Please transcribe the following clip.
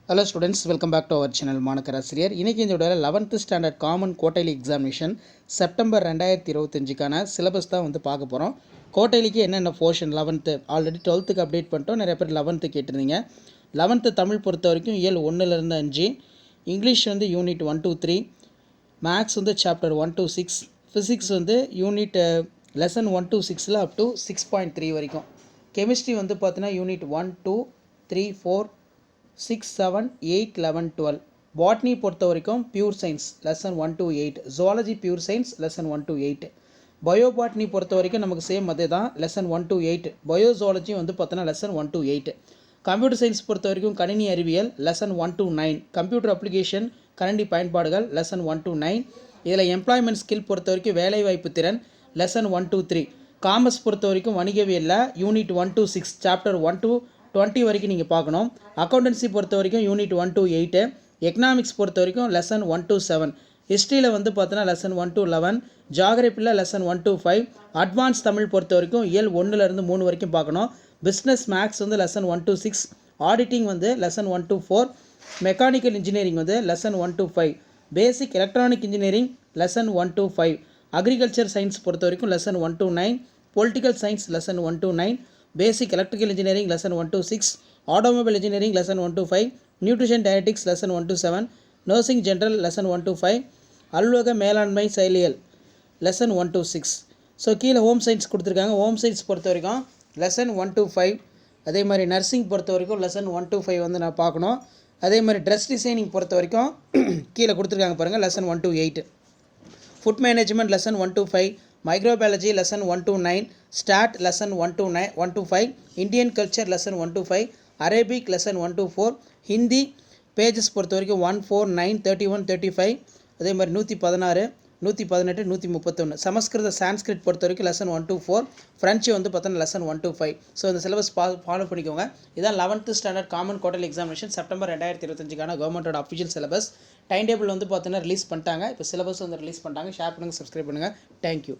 Hello students, welcome back to our channel மாணக்கர் ஆசிரியர். இன்னைக்கு இந்த வீடியோல 11th standard common quarterly examination September 2025க்கான சிலபஸ் தான் வந்து பார்க்க போகிறோம். குவார்ட்டர்லிக்கு என்னென்ன portion 11th already 12th update பண்ணிட்டோம். நிறைய பேர் 11th கேட்டிருந்தீங்க. 11th தமிழ் பொறுத்த வரைக்கும் இயல் 1லேருந்து 5, இங்கிலீஷ் வந்து யூனிட் 1 to 3, மேக்ஸ் வந்து சாப்டர் 1 to 6, ஃபிசிக்ஸ் வந்து யூனிட் லெசன் 1 to 6ல் அப் டு 6.3 வரைக்கும், கெமிஸ்ட்ரி வந்து பார்த்தீங்கன்னா யூனிட் 1 2 3 4 6 7 8 11 12, பாட்னி பொறுத்த வரைக்கும் pure science lesson 1 to 8, zoology pure science lesson 1 to 8, bio botany பொறுத்த வரைக்கும் நமக்கு சேம் அதே தான் லெசன் 1 to 8, பயோ ஜுவாலஜி வந்து பார்த்தோன்னா லெசன் 1 to 8, கம்ப்யூட்டர் சயின்ஸ் பொறுத்த வரைக்கும் கணினி அறிவியல் லெசன் 1 to 9, கம்ப்யூட்டர் அப்ளிகேஷன் கணினி பயன்பாடுகள் லெசன் 1 to 9, இதில் எம்ப்ளாய்மெண்ட் ஸ்கில் பொறுத்த வரைக்கும் வேலைவாய்ப்பு திறன் லெசன் 1 to 3, காமர்ஸ் பொறுத்த வரைக்கும் வணிகவியலில் யூனிட் 1 to 6 சாப்டர் 1 to 20 வரைக்கும் நீங்கள் பார்க்கணும். அக்கௌண்டன்சி பொறுத்த வரைக்கும் யூனிட் 1 to 8, எக்கனாமிக்ஸ் பொறுத்த வரைக்கும் லெசன் 1 to 7, ஹிஸ்ட்ரியில் வந்து பார்த்தோன்னா லெசன் 1 to 11, ஜியாகிரபியில் லெசன் 1 to 5, அட்வான்ஸ் தமிழ் பொறுத்த வரைக்கும் இயல் 1லேருந்து 3 வரைக்கும் பார்க்கணும். பிஸ்னஸ் மேக்ஸ் வந்து லெசன் 1 to 6, ஆடிட்டிங் வந்து லெசன் 1 to 4, மெக்கானிக்கல் இன்ஜினியரிங் வந்து lesson 1 to 5, basic electronic engineering lesson 1 to 5, agriculture science பொறுத்த வரைக்கும் lesson 1 to 9, political science lesson 1 to 9, basic electrical engineering lesson 1 to 6, automobile engineering lesson 1 to 5, nutrition dietetics lesson 1 to 7, nursing general lesson 1 to 5, அலுவலக மேலாண்மை செயலியல் lesson 1 to 6. So கீழே home science கொடுத்துருக்காங்க. Home science பொறுத்த வரைக்கும் lesson 1 to 5, அதே மாதிரி nursing பொறுத்த வரைக்கும் லெசன் 1 to 5 வந்து நான் பார்க்கணும். அதே மாதிரி ட்ரெஸ் டிசைனிங் பொறுத்த வரைக்கும் கீழே கொடுத்துருக்காங்க பாருங்கள், lesson 1 to 8, food management lesson 1 to 5, microbiology lesson 1 to 9, start lesson 1 to 5, Indian culture lesson 1 to 5, Arabic lesson 1 to 4, Hindi pages பொறுத்த வரைக்கும் 1 4 9 31 35, அதே மாதிரி 116 118 131, சமஸ்கிருத சான்ஸ்கிரிட் பொறுத்த வரைக்கும் லெசன் 1 to 4, ஃப்ரெஞ்சு வந்து பார்த்தோன்னா லெசன் 1 to 5. ஸோ இந்த சிலபஸ் ஃபாலோ பண்ணிக்கோங்க. இதான் 11th standard common quarterly examination September 2025க்கான கவர்மெண்ட்டோட அஃபிஷியல் சிலபஸ். டைம் டேபிள் வந்து பார்த்தீங்கன்னா ரிலீஸ் பண்ணிட்டாங்க. இப்போ சிலபஸ் வந்து ரிலீஸ் பண்ணிட்டாங்க. ஷேர் பண்ணுங்கள், சப்ஸ்கிரைப் பண்ணுங்கள். தேங்க்யூ.